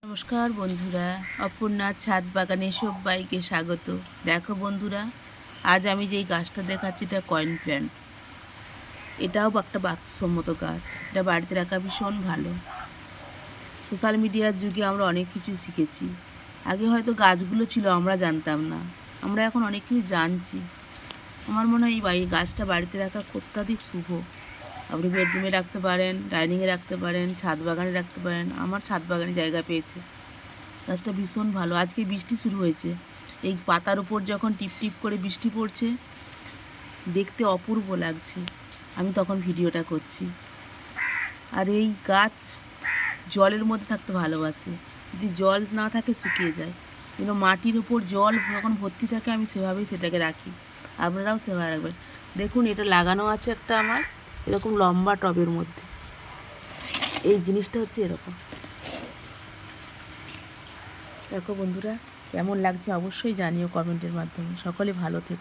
নমস্কার বন্ধুরা, অপর্ণার ছাদ বাগানে সবাইকে স্বাগত। দেখো বন্ধুরা, আজ আমি যেই গাছটা দেখাচ্ছি এটা কয়েন প্ল্যান্ট। এটাও একটা বাস্তবসম্মত গাছ। এটা বাড়িতে রাখা ভীষণ ভালো। সোশ্যাল মিডিয়ার যুগে আমরা অনেক কিছু শিখেছি। আগে হয়তো গাছগুলো ছিল আমরা জানতাম না, আমরা এখন অনেক কিছু জানছি। আমার মনে হয় এই গাছটা বাড়িতে রাখা অত্যাধিক শুভ। আপনি বেডরুমে রাখতে পারেন, ডাইনিংয়ে রাখতে পারেন, ছাদ বাগানে রাখতে পারেন। আমার ছাদ বাগানে জায়গা পেয়েছে। গাছটা ভীষণ ভালো। আজকে বৃষ্টি শুরু হয়েছে, এই পাতার উপর যখন টিপ টিপ করে বৃষ্টি পড়ছে দেখতে অপূর্ব লাগছে। আমি তখন ভিডিওটা করছি। আর এই গাছ জলের মধ্যে থাকতে ভালোবাসে। যদি জল না থাকে শুকিয়ে যায়, কিন্তু মাটির উপর জল যখন ভর্তি থাকে আমি সেভাবেই সেটাকে রাখি। আপনারাও সেভাবে রাখবেন। দেখুন, এটা লাগানো আছে একটা আমার এরকম লম্বা টবের মধ্যে। এই জিনিসটা হচ্ছে এরকম। দেখো বন্ধুরা, কেমন লাগছে অবশ্যই জানিও কমেন্টের মাধ্যমে। সকলে ভালো থেকো।